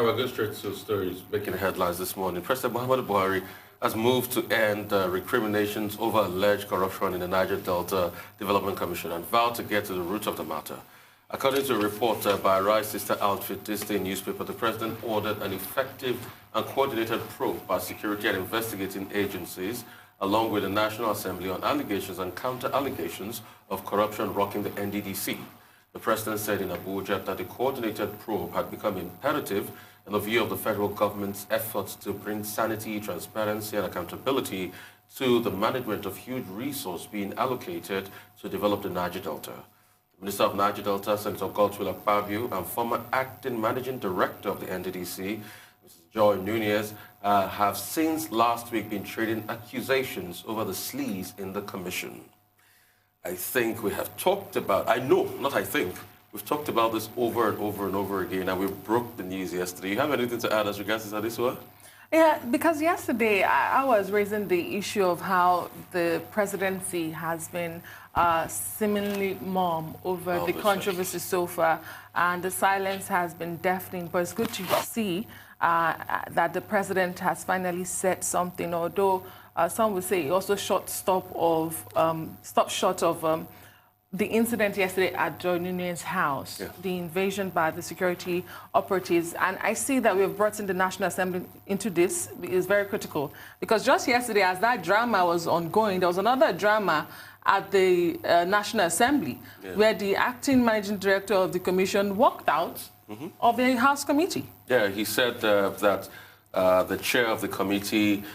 Well, we'll go straight to stories making headlines this morning. President Muhammadu Buhari has moved to end recriminations over alleged corruption in the Niger Delta Development Commission and vowed to get to the root of the matter. According to a report by Rice Sister Outfit, this day newspaper, the president ordered an effective and coordinated probe by security and investigating agencies, along with the National Assembly, on allegations and counter-allegations of corruption rocking the NDDC. The president said in Abuja that the coordinated probe had become imperative in the view of the federal government's efforts to bring sanity, transparency, and accountability to the management of huge resource being allocated to develop the Niger Delta. The Minister of Niger Delta, Senator Godswill Akpabio, and former acting managing director of the NDDC, Mrs. Joy Nunez, have since last week been trading accusations over the sleaze in the commission. I think we have talked about, we've talked about this over and over and over again, and we broke the news yesterday. You have anything to add as regards to Adesuwa? Yeah, because yesterday I was raising the issue of how the presidency has been seemingly mum over the controversy so far, and the silence has been deafening. But it's good to see that the president has finally said something, although some would say he also stopped short of the incident yesterday at Joy Nunez's house, yeah, the invasion by the security operatives. And I see that we've brought in the National Assembly into this. It's very critical. Because just yesterday, as that drama was ongoing, there was another drama at the National Assembly, yeah, where the acting managing director of the commission walked out of the House committee. Yeah, he said that the chair of the committee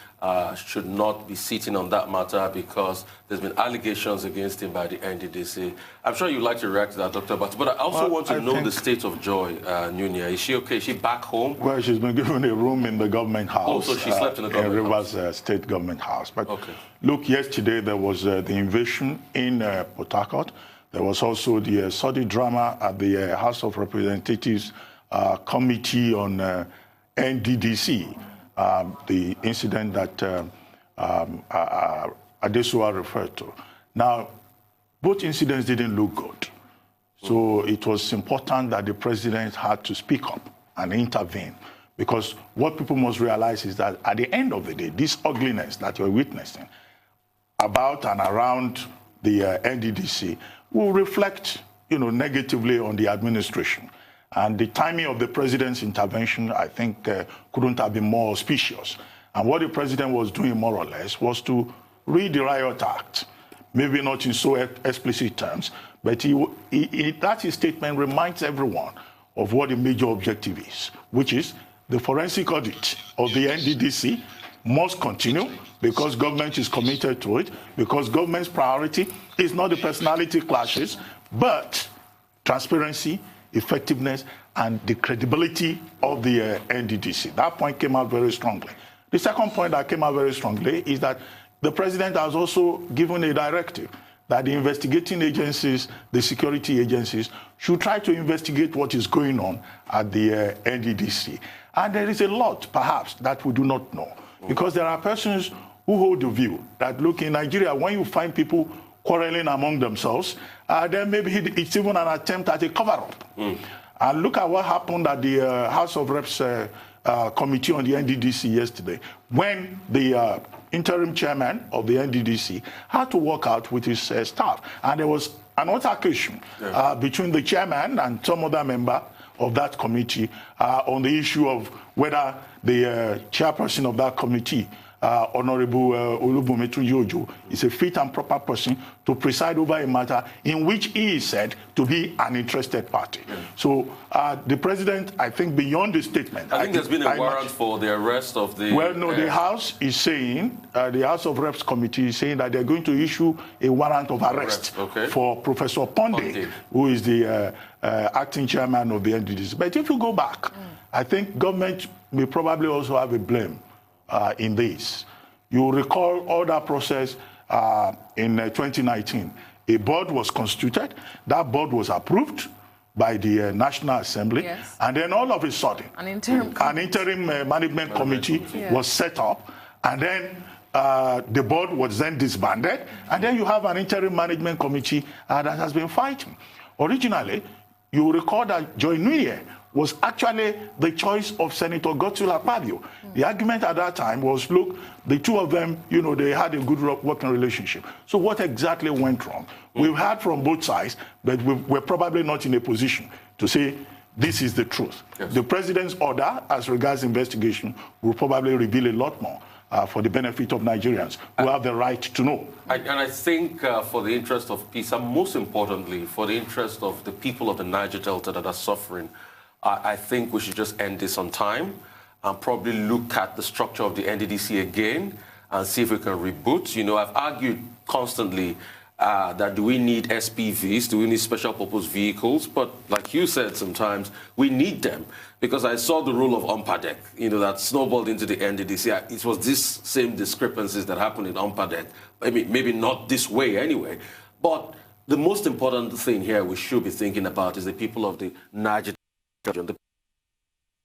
should not be sitting on that matter because there's been allegations against him by the NDDC. I'm sure you'd like to react to that, Dr. Abati, but I also want to know the state of Joy Nunia. Is she okay? Is she back home? Well, she's been given a room in the government house. Oh, so she slept in the government house? Rivers State Government House. But look, yesterday there was the invasion in Port Harcourt. There was also the sordid drama at the House of Representatives Committee on NDDC. The incident that Adesuwa referred to. Now, both incidents didn't look good. So it was important that the president had to speak up and intervene. Because what people must realize is that at the end of the day, this ugliness that you're witnessing about and around the NDDC will reflect, negatively on the administration. And the timing of the president's intervention, I think, couldn't have been more auspicious. And what the president was doing, more or less, was to read the Riot Act, maybe not in so explicit terms, but that his statement reminds everyone of what the major objective is, which is the forensic audit of the NDDC must continue because government is committed to it, because government's priority is not the personality clashes, but transparency, effectiveness, and the credibility of the NDDC. That point came out very strongly. The second point that came out very strongly is that the president has also given a directive that the investigating agencies, the security agencies, should try to investigate what is going on at the NDDC. And there is a lot, perhaps, that we do not know. Because there are persons who hold the view that, look, in Nigeria, when you find people quarreling among themselves, then maybe it's even an attempt at a cover-up. And look at what happened at the House of Reps Committee on the NDDC yesterday, when the interim chairman of the NDDC had to walk out with his staff. And there was an altercation between the chairman and some other member of that committee on the issue of whether the chairperson of that committee, Honorable Olubumetu is a fit and proper person to preside over a matter in which he is said to be an interested party. So the president, I think, beyond the statement... I think there's been a warrant for the arrest of the... Well, no, the House is saying, the House of Reps Committee is saying that they're going to issue a warrant of arrest for Professor Ponde, who is the acting chairman of the NDDC. But if you go back, I think government may probably also have a blame in this. You recall all that process in 2019. A board was constituted. That board was approved by the National Assembly. And then all of a sudden, an interim management committee was set up. And then the board was then disbanded. And then you have an interim management committee that has been fighting. Originally, you recall that Joy Nuye was actually the choice of Senator Godswill Akpabio. The argument at that time was, look, the two of them, you know, they had a good working relationship. So what exactly went wrong? We've heard from both sides, but we're probably not in a position to say this is the truth. Yes. The president's order, as regards investigation, will probably reveal a lot more for the benefit of Nigerians who have the right to know. And I think for the interest of peace, and most importantly, for the interest of the people of the Niger Delta that are suffering, I think we should just end this on time and probably look at the structure of the NDDC again and see if we can reboot. You know, I've argued constantly that do we need SPVs, do we need special purpose vehicles? But like you said, sometimes we need them, because I saw the rule of UMPADEC, you know, that snowballed into the NDDC. It was this same discrepancies that happened in UMPADEC. I mean, maybe not this way anyway. But the most important thing here we should be thinking about is the people of the Niger, the people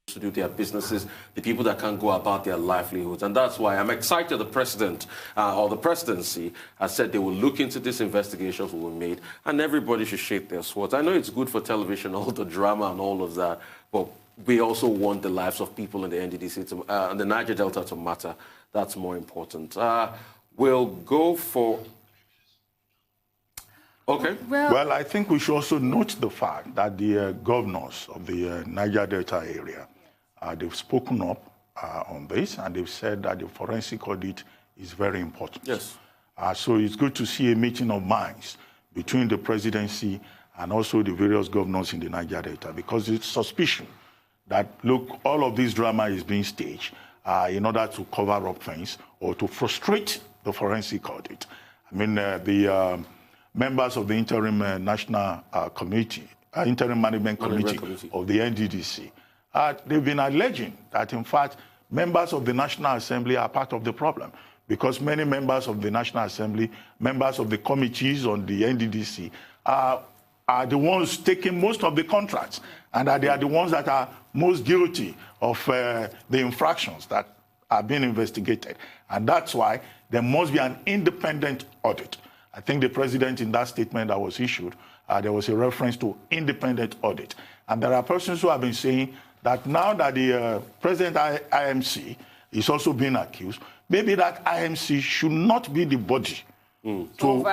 to do their businesses, the people that can't go about their livelihoods. And that's why I'm excited the president or the presidency has said they will look into these investigations that were made, and everybody should shake their swords. I know it's good for television, all the drama and all of that, but we also want the lives of people in the NDDC, and the Niger Delta to matter. That's more important. We'll go for... Okay. Well, I think we should also note the fact that the governors of the Niger Delta area, they've spoken up on this, and they've said that the forensic audit is very important. Yes. So it's good to see a meeting of minds between the presidency and also the various governors in the Niger Delta, because it's suspicion that, look, all of this drama is being staged in order to cover up things or to frustrate the forensic audit. I mean, the members of the interim national committee, interim management committee of the NDDC, they've been alleging that, in fact, members of the National Assembly are part of the problem, because many members of the National Assembly, members of the committees on the NDDC, are the ones taking most of the contracts, and that they are the ones that are most guilty of the infractions that are being investigated. And that's why there must be an independent audit. I think the president, in that statement that was issued, there was a reference to independent audit. And there are persons who have been saying that now that the president IMC is also being accused, maybe that IMC should not be the body to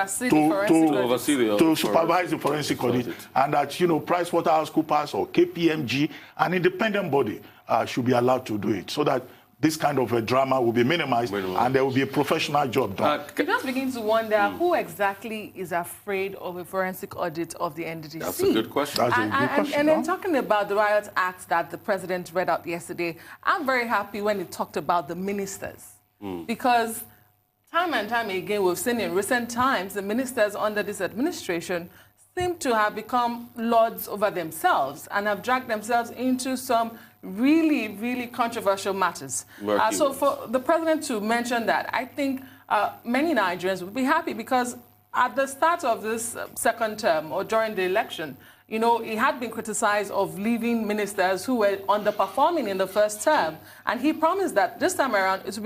supervise the forensic audit, and that, you know, PricewaterhouseCoopers or KPMG, an independent body, should be allowed to do it, so that this kind of a drama will be minimized and there will be a professional job done. You just begin to wonder who exactly is afraid of a forensic audit of the NDDC. That's a good question. And then talking about the Riot Act that the president read out yesterday, I'm very happy when he talked about the ministers. Because time and time again, we've seen in recent times, the ministers under this administration seem to have become lords over themselves and have dragged themselves into some really, really controversial matters. So for the president to mention that, I think many Nigerians would be happy, because at the start of this second term or during the election, you know, he had been criticized of leaving ministers who were underperforming in the first term, and he promised that this time around it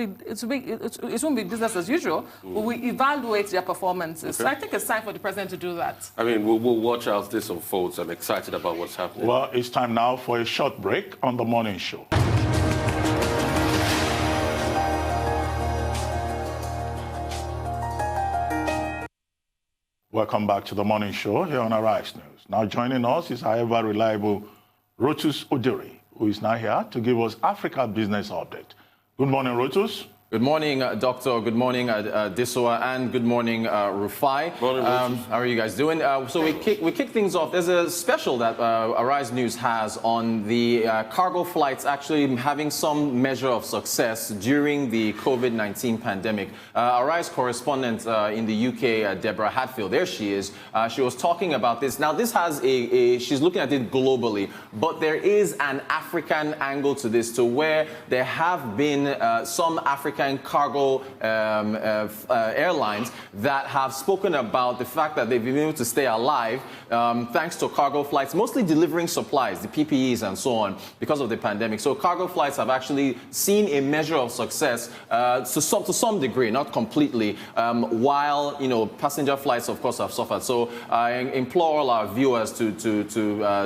won't be business as usual. We will evaluate their performances. So I think it's time for the president to do that. I mean, we'll watch as this unfolds. I'm excited about what's happening. Well, it's time now for a short break on the morning show. Welcome back to the morning show here on Arise News. Now joining us is our ever reliable Rotus Odiri, who is now here to give us Africa business update. Good morning, Rotus. Good morning, Doctor. Good morning, Adesuwa, and good morning, Rufai. How are you guys doing? So we kick things off. There's a special that Arise News has on the cargo flights actually having some measure of success during the COVID-19 pandemic. Arise correspondent in the UK, Deborah Hatfield, there she is. She was talking about this. Now, this has she's looking at it globally, but there is an African angle to this, to where there have been some African African cargo airlines that have spoken about the fact that they've been able to stay alive thanks to cargo flights, mostly delivering supplies, the PPEs and so on, because of the pandemic. So cargo flights have actually seen a measure of success to some degree, not completely, while passenger flights, of course, have suffered. So I implore all our viewers to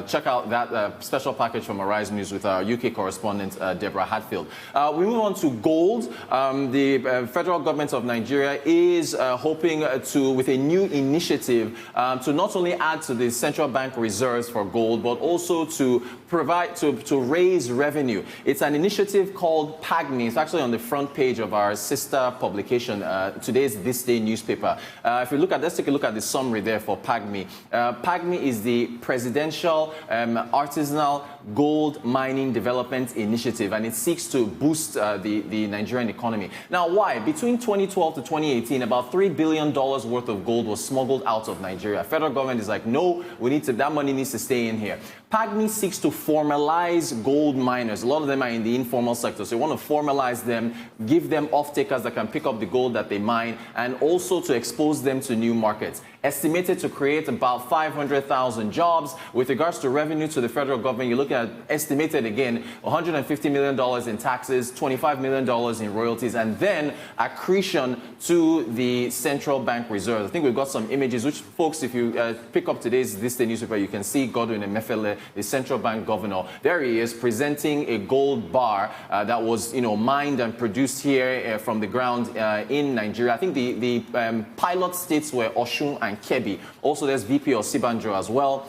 check out that special package from Arise News with our UK correspondent, Deborah Hatfield. We move on to gold. The federal government of Nigeria is hoping to, with a new initiative, to not only add to the central bank reserves for gold, but also to provide, to raise revenue. It's an initiative called PAGMI. It's actually on the front page of our sister publication, today's This Day newspaper. If we look at, let's take a look at the summary there for PAGMI. PAGMI is the Presidential Artisanal Gold Mining Development Initiative, and it seeks to boost the Nigerian economy. Now, why? Between 2012 to 2018, about $3 billion worth of gold was smuggled out of Nigeria. Federal government is like, no, we need to, that money needs to stay in here. PAGMI seeks to formalize gold miners. A lot of them are in the informal sector, so we want to formalize them, give them off-takers that can pick up the gold that they mine, and also to expose them to new markets. Estimated to create about 500,000 jobs. With regards to revenue to the federal government, you're looking at, estimated again, $150 million in taxes, $25 million in royalties, and then accretion to the central bank reserves. I think we've got some images, which, folks, if you pick up today's This Day newspaper, you can see Godwin Emefiele, the central bank governor. There he is, presenting a gold bar that was, mined and produced here from the ground in Nigeria. I think the pilot states were Osun and Kebbi. Also, there's VP Osibanjo as well.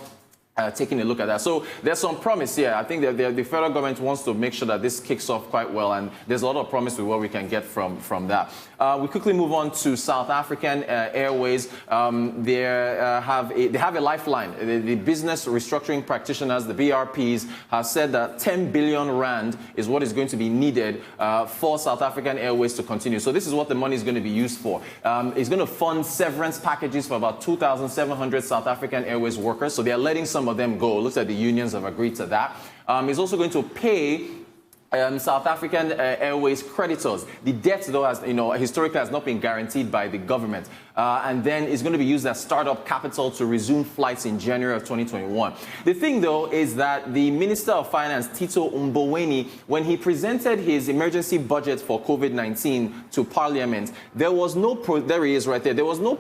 Taking a look at that. So there's some promise here. I think that the federal government wants to make sure that this kicks off quite well, and there's a lot of promise with what we can get from that. We quickly move on to South African Airways. They have a lifeline. The business restructuring practitioners, the BRPs, have said that 10 billion rand is what is going to be needed for South African Airways to continue. So this is what the money is going to be used for. It's going to fund severance packages for about 2,700 South African Airways workers. So they are letting some of them go. Looks like the unions have agreed to that. It's also going to pay South African Airways creditors. The debt, though, has, historically has not been guaranteed by the government. And then it's going to be used as startup capital to resume flights in January of 2021. The thing, though, is that the Minister of Finance, Tito Mboweni, when he presented his emergency budget for COVID-19 to Parliament, there was no, there he is right there, there was no,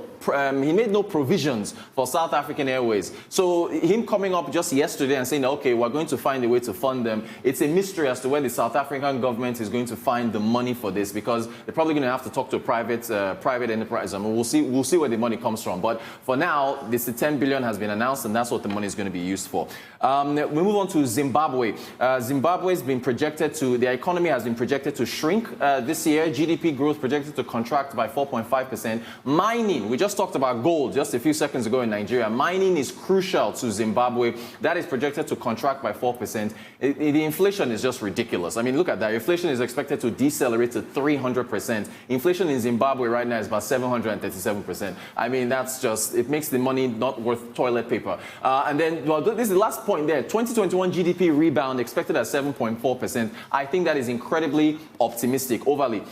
he made no provisions for South African Airways. So him coming up just yesterday and saying, okay, we're going to find a way to fund them, it's a mystery as to where the South African government is going to find the money for this, because they're probably going to have to talk to a private enterprise. I mean, we'll see where the money comes from. But for now, this 10 billion has been announced, and that's what the money is going to be used for. We move on to Zimbabwe. Zimbabwe has been projected to, the economy has been projected to shrink this year. GDP growth projected to contract by 4.5%. Mining, we just talked about gold just a few seconds ago in Nigeria. Mining is crucial to Zimbabwe. That is projected to contract by 4%. The inflation is just ridiculous. I mean, look at that. Inflation is expected to decelerate to 300%. Inflation in Zimbabwe right now is about 737%. I mean, that's just, it makes the money not worth toilet paper. And then, well, this is the last point there. 2021 GDP rebound expected at 7.4%. I think that is incredibly optimistic, overly.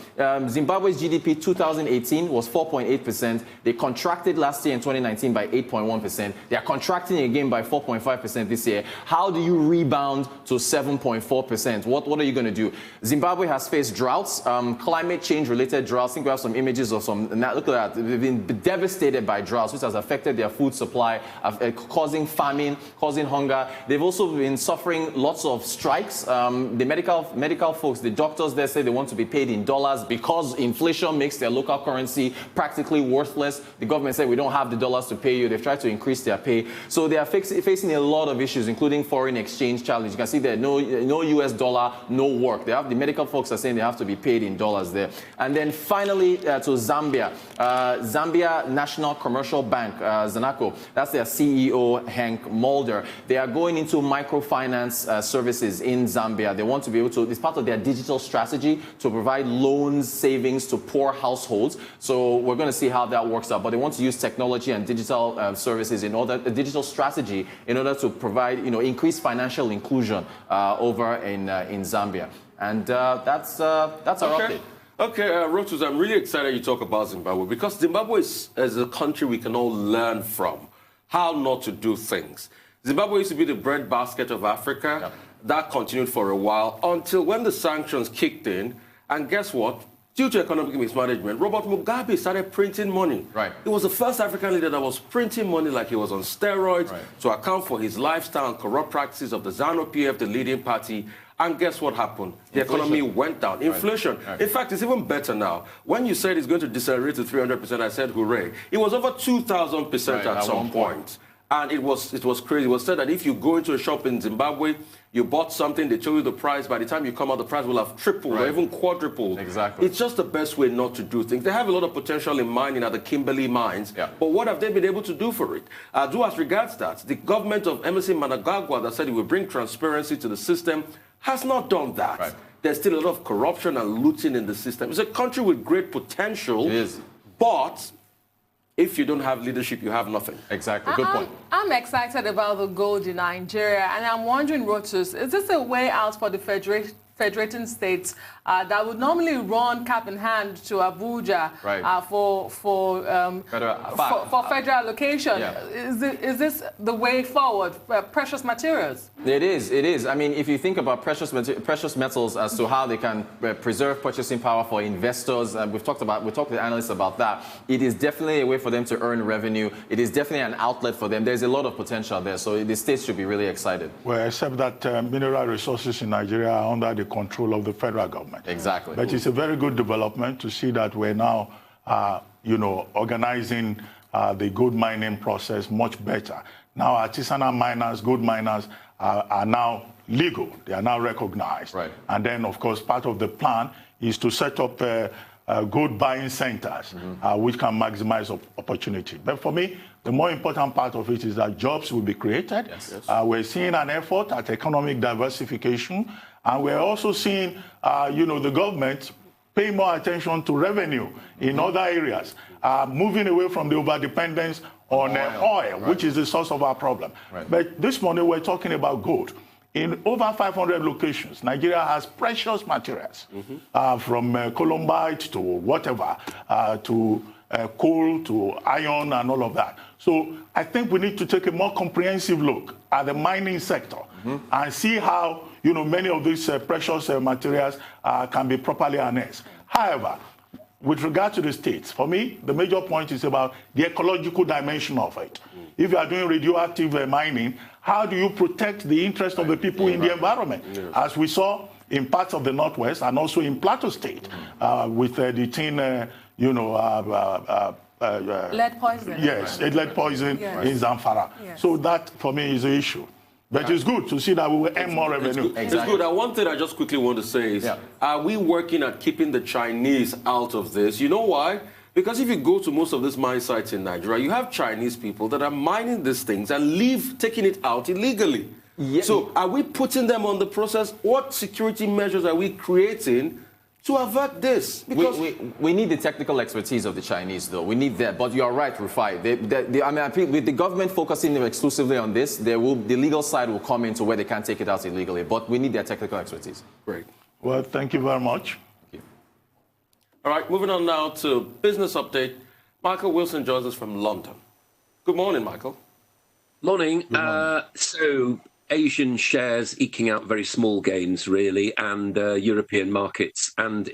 Zimbabwe's GDP 2018 was 4.8%. They contracted last year in 2019 by 8.1%. They are contracting again by 4.5% this year. How do you rebound to 7.4%? What are you going to do? Zimbabwe has faced droughts, climate change related droughts. I think we have some images of some, look at that. They've been devastated by droughts, which has affected their food supply, causing famine, causing hunger. They've also been suffering lots of strikes. The medical folks, the doctors there say they want to be paid in dollars because inflation makes their local currency practically worthless. The government said we don't have the dollars to pay you. They've tried to increase their pay. So they are facing a lot of issues, including foreign exchange challenge. You can see there, no US dollar, no work. They have, the medical folks are saying they have to be paid in dollars there. And then finally to Zambia. Zambia National Commercial Bank, Zanaco, that's their CEO, Hank Mulder. They are going into microfinance services in Zambia. They want to be able to, it's part of their digital strategy to provide loans, savings to poor households. So we're going to see how that works out. But they want to use technology and digital services in order, a digital strategy in order to provide, increased financial inclusion over in Zambia. And that's our update. Okay, Rotus, I'm really excited you talk about Zimbabwe because Zimbabwe is a country we can all learn from how not to do things. Zimbabwe used to be the breadbasket of Africa. Yep. That continued for a while until when the sanctions kicked in. And guess what? Due to economic mismanagement, Robert Mugabe started printing money. Right. He was the first African leader that was printing money like he was on steroids to account for his lifestyle and corrupt practices of the ZANU-PF, the leading party. And guess what happened? The economy went down. Inflation. Right. In fact, it's even better now. When you said it's going to decelerate to 300%, I said, hooray. It was over 2,000% at some point. And it was crazy. It was said that if you go into a shop in Zimbabwe, you bought something, they tell you the price. By the time you come out, the price will have tripled or even quadrupled. Exactly. It's just the best way not to do things. They have a lot of potential in mining at the Kimberley mines. Yeah. But what have they been able to do for it? Do as regards that, the government of Emerson Mnangagwa that said it would bring transparency to the system has not done that. Right. There's still a lot of corruption and looting in the system. It's a country with great potential. It is. But if you don't have leadership, you have nothing. Exactly. Good point. I'm excited about the gold in Nigeria, and I'm wondering, Rotus, is this a way out for the federating states that would normally run cap in hand to Abuja for federal allocation? Yeah. Is this the way forward? Precious materials. It is. It is. I mean, if you think about precious metals as to how they can preserve purchasing power for investors, we've talked to the analysts about that. It is definitely a way for them to earn revenue. It is definitely an outlet for them. There's a lot of potential there, so the states should be really excited. Well, except that mineral resources in Nigeria are under the control of the federal government. Exactly. But it's a very good development to see that we're now, organizing the gold mining process much better. Now, artisanal miners, gold miners are now legal. They are now recognized. Right. And then, of course, part of the plan is to set up gold buying centers, which can maximize opportunity. But for me, the more important part of it is that jobs will be created. Yes. We're seeing an effort at economic diversification. And we're also seeing, the government pay more attention to revenue in other areas, moving away from the overdependence on oil, which is the source of our problem. Right. But this morning, we're talking about gold. In over 500 locations, Nigeria has precious materials, from columbite to whatever, to coal to iron and all of that. So I think we need to take a more comprehensive look at the mining sector and see how many of these precious materials can be properly harnessed. However, with regard to the states, for me, the major point is about the ecological dimension of it. If you are doing radioactive mining, how do you protect the interest of the people in the environment? As we saw in parts of the Northwest and also in Plateau State with the tin, lead poison. Yes, lead poison in Zamfara. Yes. So that, for me, is the issue. But it's good to see that we will earn more revenue. It's good. And one thing I just quickly want to say is, are we working at keeping the Chinese out of this? You know why? Because if you go to most of these mine sites in Nigeria, you have Chinese people that are mining these things and taking it out illegally. Yeah. So are we putting them on the process? What security measures are we creating to avert this? Because we need the technical expertise of the Chinese, though. We need that. But you are right, Rufai. I think with the government focusing exclusively on this, the legal side will come into where they can't take it out illegally. But we need their technical expertise. Great. Well, thank you very much. Thank you. All right, moving on now to business update. Michael Wilson joins us from London. Good morning, Michael. Morning. So Asian shares eking out very small gains, really, and European markets, and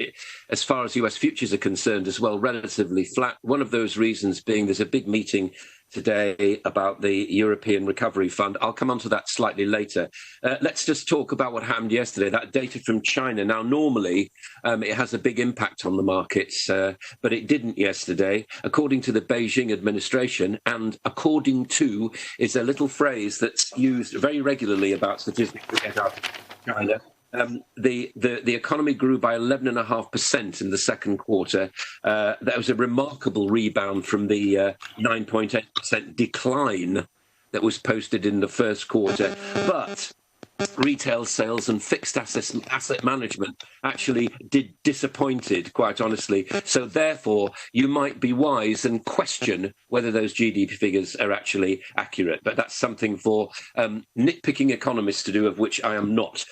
as far as US futures are concerned as well, relatively flat. One of those reasons being there's a big meeting today about the European Recovery Fund. I'll come on to that slightly later. Let's just talk about what happened yesterday, that data from China. Now, normally, it has a big impact on the markets, but it didn't yesterday. According to the Beijing administration, and according to is a little phrase that's used very regularly about statistics we get out of China. The economy grew by 11.5% in the second quarter. That was a remarkable rebound from the 9.8% decline that was posted in the first quarter. But retail sales and fixed asset management actually disappointed, quite honestly. So therefore, you might be wise and question whether those GDP figures are actually accurate. But that's something for nitpicking economists to do, of which I am not.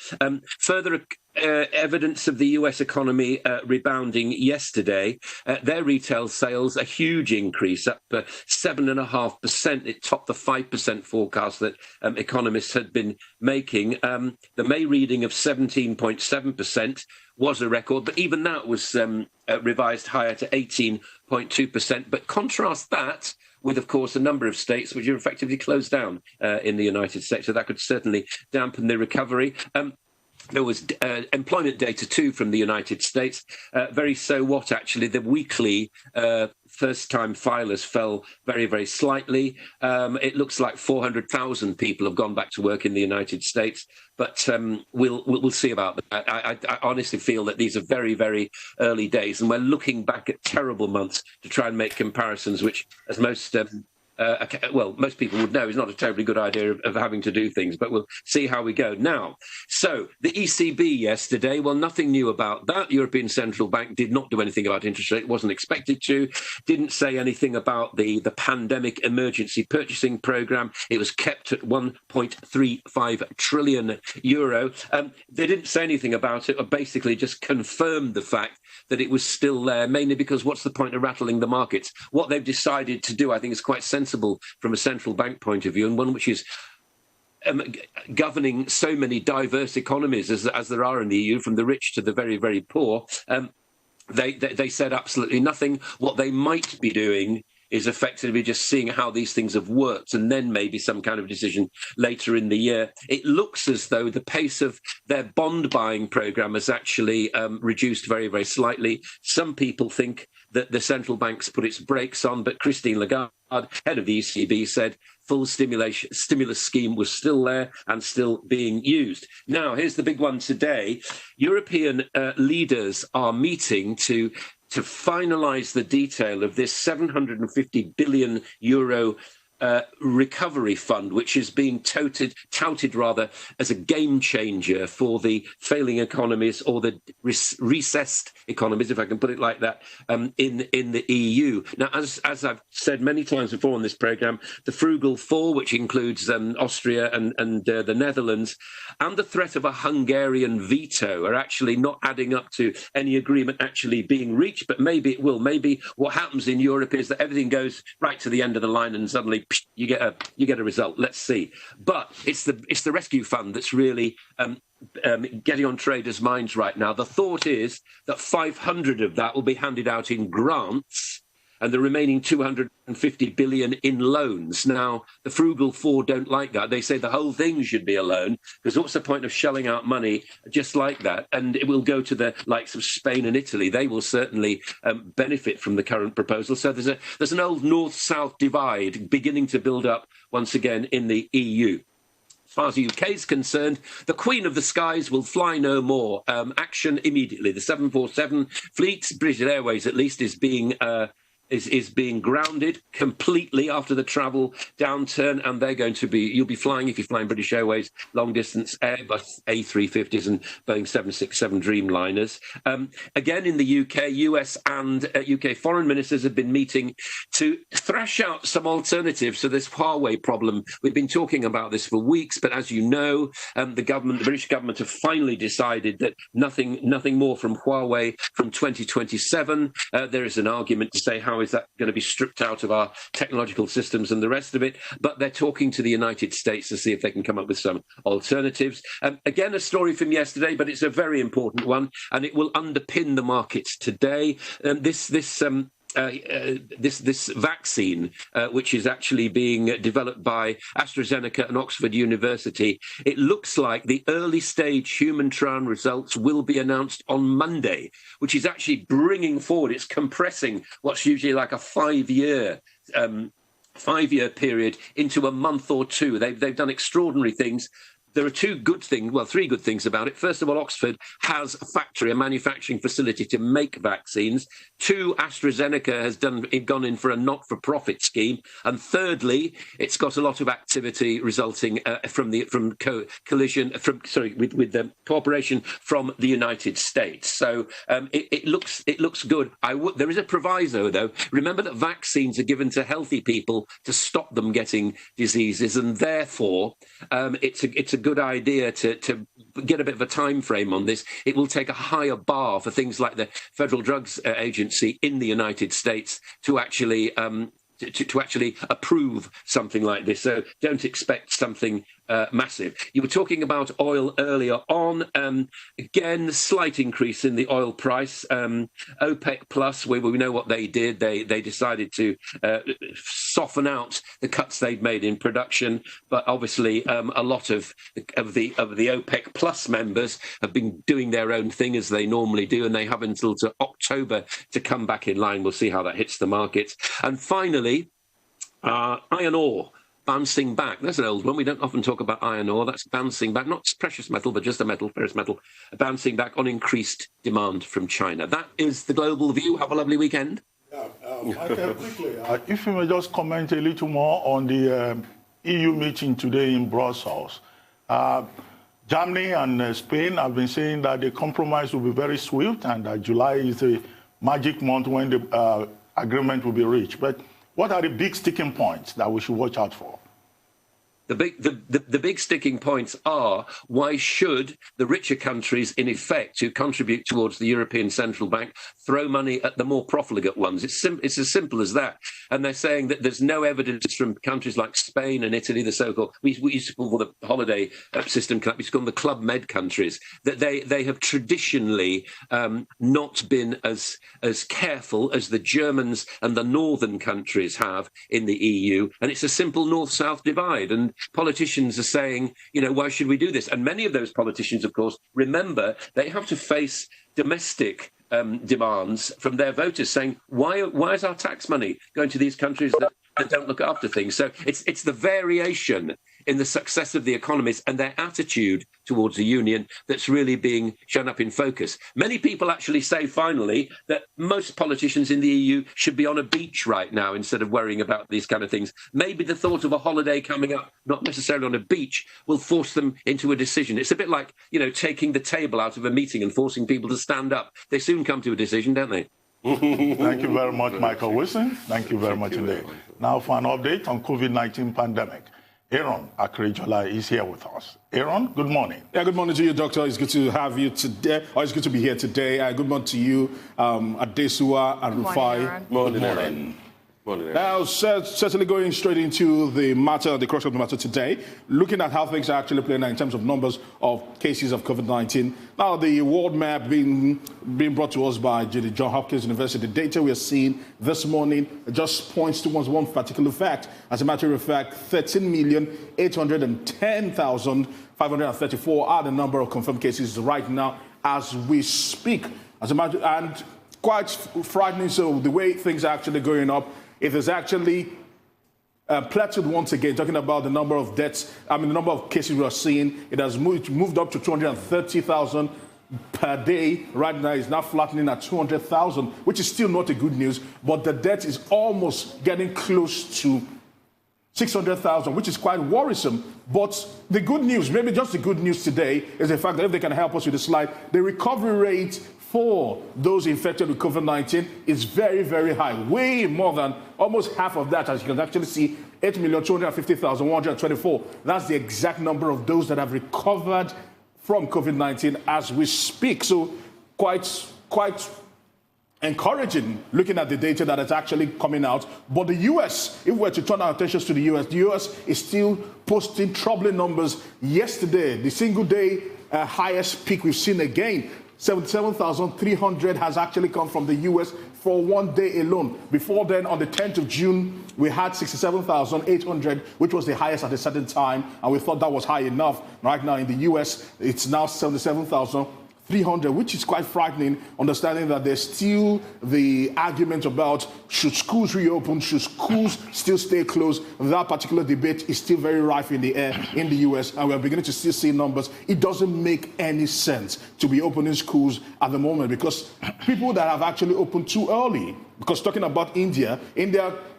Further evidence of the US economy rebounding yesterday. Their retail sales, a huge increase, up 7.5%. It topped the 5% forecast that economists had been making. The May reading of 17.7% was a record, but even that was revised higher to 18.2%. But contrast that with, of course, a number of states which are effectively closed down in the United States. So that could certainly dampen the recovery. There was employment data, too, from the United States. Very so what, actually. The weekly first-time filers fell very, very slightly. It looks like 400,000 people have gone back to work in the United States. But we'll see about that. I honestly feel that these are very, very early days. And we're looking back at terrible months to try and make comparisons, which, as most most people would know, is not a terribly good idea of having to do things, but we'll see how we go. Now, so the ECB yesterday, well, nothing new about that. European Central Bank did not do anything about interest rate, wasn't expected to, didn't say anything about the pandemic emergency purchasing programme. It was kept at 1.35 trillion euro. They didn't say anything about it, or basically just confirmed the fact that it was still there, mainly because what's the point of rattling the markets? What they've decided to do, I think, is quite sensible from a central bank point of view, and one which is governing so many diverse economies as there are in the EU, from the rich to the very, very poor. They said absolutely nothing. What they might be doing is effectively just seeing how these things have worked, and then maybe some kind of decision later in the year. It looks as though the pace of their bond buying programme has actually reduced very, very slightly. Some people think that the central bank's put its brakes on, but Christine Lagarde, head of the ECB, said full stimulus scheme was still there and still being used. Now, here's the big one today. European leaders are meeting to finalise the detail of this 750 billion euro recovery fund, which is being touted as a game changer for the failing economies, or the recessed economies, if I can put it like that, in the EU. Now, as I've said many times before on this programme, the Frugal Four, which includes Austria and the Netherlands, and the threat of a Hungarian veto are actually not adding up to any agreement actually being reached, but maybe it will. Maybe what happens in Europe is that everything goes right to the end of the line and suddenly you get a result. Let's see. But it's the rescue fund that's really getting on traders' minds right now. The thought is that 500 of that will be handed out in grants, and the remaining 250 billion in loans. Now, the Frugal Four don't like that. They say the whole thing should be a loan, because what's the point of shelling out money just like that? And it will go to the likes of Spain and Italy. They will certainly benefit from the current proposal. So there's an old north-south divide beginning to build up once again in the EU. As far as the UK is concerned, the Queen of the Skies will fly no more. Action immediately. The 747 fleet, British Airways at least, is being grounded completely after the travel downturn, and you'll be flying, if you're flying British Airways, long distance Airbus A350s and Boeing 767 Dreamliners. Again, in the UK, US and UK foreign ministers have been meeting to thrash out some alternatives to this Huawei problem. We've been talking about this for weeks, but as you know, the British government have finally decided that nothing more from Huawei from 2027. There is an argument to say, how is that going to be stripped out of our technological systems and the rest of it? But they're talking to the United States to see if they can come up with some alternatives. Again, a story from yesterday, but it's a very important one, and it will underpin the markets today. This vaccine, which is actually being developed by AstraZeneca and Oxford University, it looks like the early stage human trial results will be announced on Monday, which is actually bringing forward, it's compressing what's usually like a five-year period into a month or two. They've done extraordinary things. There are three good things about it. First of all, Oxford has a manufacturing facility to make vaccines. Two, AstraZeneca has gone in for a not-for-profit scheme. And thirdly, it's got a lot of activity resulting with the cooperation from the United States. So it looks good. There is a proviso, though. Remember that vaccines are given to healthy people to stop them getting diseases, and therefore it's a good idea to get a bit of a time frame on this. It will take a higher bar for things like the Federal Drugs Agency in the United States to actually to actually approve something like this. So don't expect something massive. You were talking about oil earlier on. Again, slight increase in the oil price. OPEC Plus, we know what they did. They decided to soften out the cuts they'd made in production, but obviously a lot of the OPEC Plus members have been doing their own thing as they normally do, and they have until to October to come back in line. We'll see how that hits the markets. And finally, iron ore. Bouncing back. That's an old one. We don't often talk about iron ore. That's bouncing back, not precious metal, but just a metal, ferrous metal, bouncing back on increased demand from China. That is the global view. Have a lovely weekend. Michael, quickly, if you may just comment a little more on the EU meeting today in Brussels. Germany and Spain have been saying that the compromise will be very swift and that July is a magic month when the agreement will be reached. But what are the big sticking points that we should watch out for? The big sticking points are, why should the richer countries, in effect, who contribute towards the European Central Bank, throw money at the more profligate ones? It's as simple as that. And they're saying that there's no evidence from countries like Spain and Italy, the so-called, we used to call the holiday system, we used to call them the Club Med countries, that they have traditionally not been as careful as the Germans and the northern countries have in the EU. And it's a simple north-south divide. And politicians are saying, why should we do this? And many of those politicians, of course, remember, they have to face domestic demands from their voters saying, why is our tax money going to these countries that don't look after things? So it's the variation in the success of the economies and their attitude towards the union that's really being shown up in focus. Many people actually say, finally, that most politicians in the EU should be on a beach right now instead of worrying about these kind of things. Maybe the thought of a holiday coming up, not necessarily on a beach, will force them into a decision. It's a bit like, taking the table out of a meeting and forcing people to stand up. They soon come to a decision, don't they? Thank you very much, Michael Wilson. Thank you very much indeed. Now for an update on COVID-19 pandemic. Aaron Akrejola is here with us. Aaron, good morning. Yeah, good morning to you, Doctor. It's good to have you today. It's good to be here today. Good morning to you, Adesuwa and Rufai. Good morning. Now, certainly going straight into the matter, the crux of the matter today, looking at how things are actually playing out in terms of numbers of cases of COVID-19. Now, the world map being brought to us by Johns Hopkins University. The data we are seeing this morning just points towards one particular fact. As a matter of fact, 13,810,534 are the number of confirmed cases right now as we speak. And quite frightening, so the way things are actually going up, it is actually plateaued once again, talking about the number of deaths, the number of cases we are seeing. It has moved up to 230,000 per day. Right now, it's now flattening at 200,000, which is still not a good news, but the death is almost getting close to 600,000, which is quite worrisome. But the good news, maybe just the good news today, is the fact that if they can help us with the slide, the recovery rate for those infected with COVID-19 is very, very high, way more than almost half of that, as you can actually see, 8,250,124. That's the exact number of those that have recovered from COVID-19 as we speak. So quite encouraging looking at the data that is actually coming out. But the US, if we were to turn our attention to the US is still posting troubling numbers. Yesterday, the single day highest peak we've seen again, 77,300 has actually come from the US for one day alone. Before then, on the 10th of June, we had 67,800, which was the highest at a certain time, and we thought that was high enough. Right now in the US, it's now 77,300, which is quite frightening, understanding that there's still the argument about should schools reopen, should schools still stay closed. That particular debate is still very rife in the air in the US, and we're beginning to still see numbers. It doesn't make any sense to be opening schools at the moment because people that have actually opened too early Because talking about India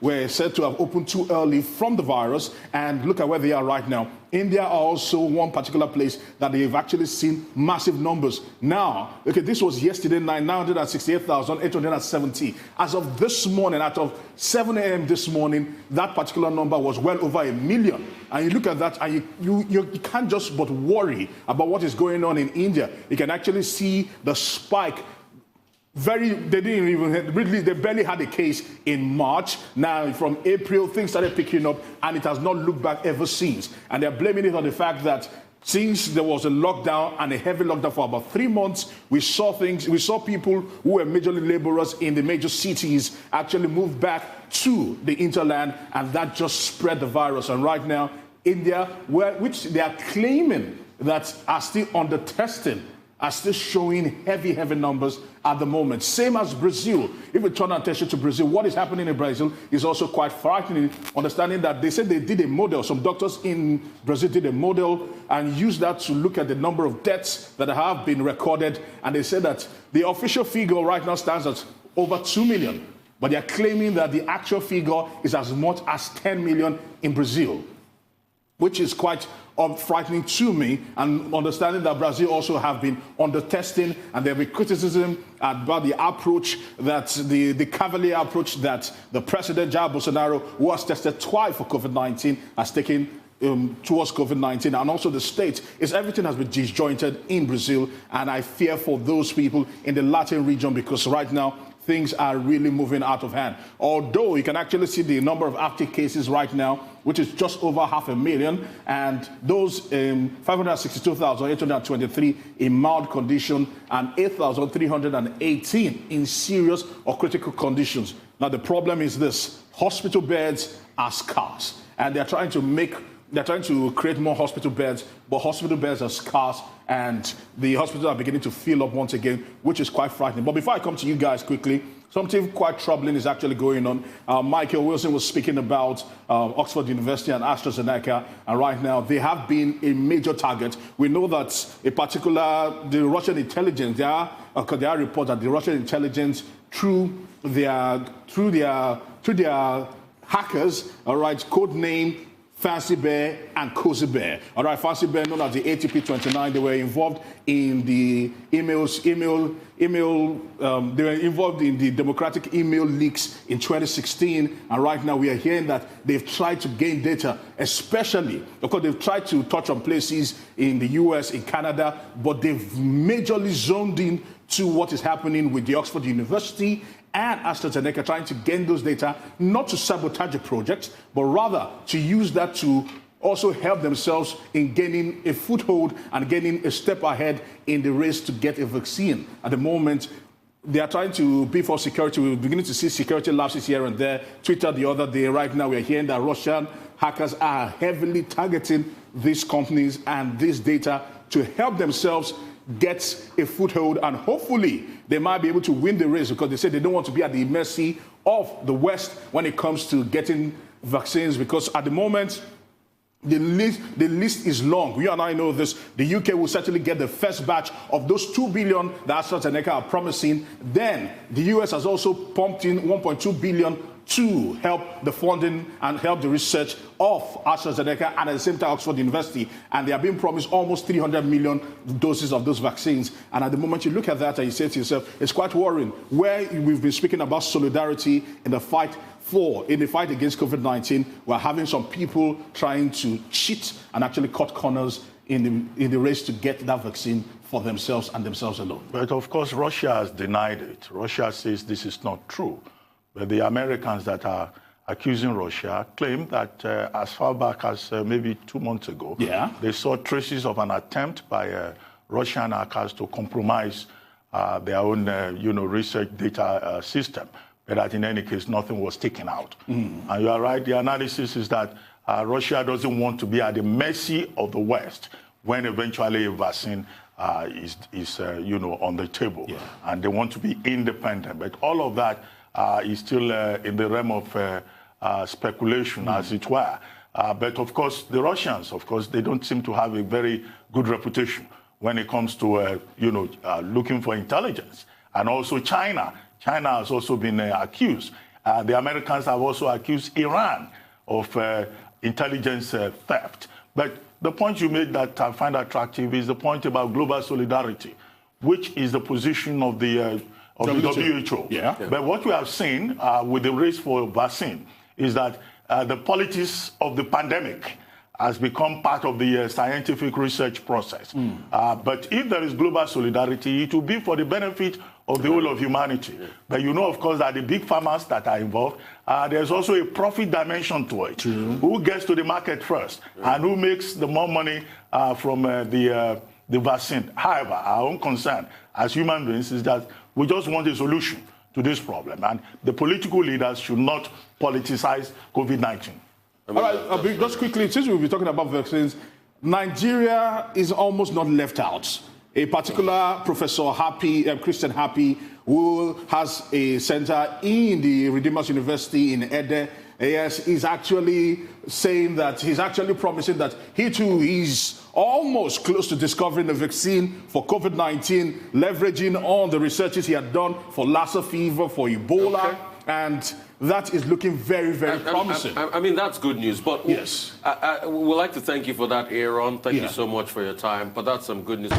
were said to have opened too early from the virus, and look at where they are right now. India are also one particular place that they've actually seen massive numbers. Now, okay, this was yesterday night, 968,870. As of this morning, out of 7 a.m. this morning, that particular number was well over 1 million. And you look at that, and you can't just but worry about what is going on in India. You can actually see the spike. They barely had a case in March. Now, from April, things started picking up, and it has not looked back ever since. And they're blaming it on the fact that since there was a lockdown and a heavy lockdown for about 3 months, we saw people who were majorly laborers in the major cities actually move back to the hinterland, and that just spread the virus. And right now, India, which they are claiming that are still under testing, are still showing heavy numbers at the moment. Same as Brazil. If we turn our attention to Brazil, what is happening in Brazil is also quite frightening, understanding that they said they did a model. Some doctors in Brazil did a model and used that to look at the number of deaths that have been recorded. And they said that the official figure right now stands at over 2 million. But they're claiming that the actual figure is as much as 10 million in Brazil, which is quite frightening to me, and understanding that Brazil also have been under testing, and there will be criticism about the approach that the cavalier approach that the president Jair Bolsonaro, who was tested twice for COVID-19, has taken towards COVID-19, and also the state everything has been disjointed in Brazil, and I fear for those people in the Latin region, because right now things are really moving out of hand. Although you can actually see the number of active cases right now, which is just over 500,000, and those 562,823 in mild condition and 8,318 in serious or critical conditions. Now the problem is this: hospital beds are scarce, and they're trying to create more hospital beds, but hospital beds are scarce, and the hospitals are beginning to fill up once again, which is quite frightening. But before I come to you guys quickly, something quite troubling is actually going on. Michael Wilson was speaking about Oxford University and AstraZeneca, and right now they have been a major target. We know that the Russian intelligence, there are reports that the Russian intelligence, through their hackers, all right, codename Fancy Bear and Cozy Bear. All right, Fancy Bear, known as the ATP-29, they were involved in the they were involved in the democratic email leaks in 2016. And right now we are hearing that they've tried to gain data, especially because they've tried to touch on places in the US, in Canada, but they've majorly zoned in to what is happening with the Oxford University and AstraZeneca, trying to gain those data, not to sabotage the project, but rather to use that to also help themselves in gaining a foothold and gaining a step ahead in the race to get a vaccine. At the moment, they are trying to be for security. We're beginning to see security lapses here and there. Twitter the other day, right now we're hearing that Russian hackers are heavily targeting these companies and this data to help themselves get a foothold, and hopefully they might be able to win the race, because they say they don't want to be at the mercy of the West when it comes to getting vaccines, because at the moment the list is long. You and I know this. The UK will certainly get the first batch of those 2 billion that AstraZeneca are promising. Then the US has also pumped in 1.2 billion to help the funding and help the research of AstraZeneca, and at the same time Oxford University, and they are being promised almost 300 million doses of those vaccines. And at the moment you look at that and you say to yourself, it's quite worrying. Where we've been speaking about solidarity in the fight against COVID-19, we're having some people trying to cheat and actually cut corners in the race to get that vaccine for themselves and themselves alone. But of course Russia has denied it. Russia says this is not true. But the Americans that are accusing Russia claim that as far back as maybe 2 months ago, they saw traces of an attempt by Russian hackers to compromise their own, research data system. But that in any case, nothing was taken out. And you are right, the analysis is that Russia doesn't want to be at the mercy of the West when eventually a vaccine is on the table. And they want to be independent. But all of that is still in the realm of speculation, as it were. But of course, the Russians, they don't seem to have a very good reputation when it comes to, looking for intelligence. And also China. China has also been accused. The Americans have also accused Iran of intelligence theft. But the point you made that I find attractive is the point about global solidarity, which is the position of the WHO. Yeah. But what we have seen with the race for vaccine is that the politics of the pandemic has become part of the scientific research process. But if there is global solidarity, it will be for the benefit of the whole of humanity. But you know, of course, that the big farmers that are involved, there's also a profit dimension to it. Who gets to the market first and who makes the more money from the vaccine. However, our own concern as human beings is that we just want a solution to this problem. And the political leaders should not politicize COVID-19. All right, just quickly, since we'll be talking about vaccines, Nigeria is almost not left out. A particular Professor Christian Happy, who has a center in the Redeemers University in Ede, yes, is actually saying that he's actually promising that he too is almost close to discovering a vaccine for COVID-19, leveraging on the researches he had done for Lassa fever, for Ebola, and that is looking very, very promising. I mean, that's good news. But yes, I would like to thank you for that, Aaron. Thank you so much for your time. But that's some good news.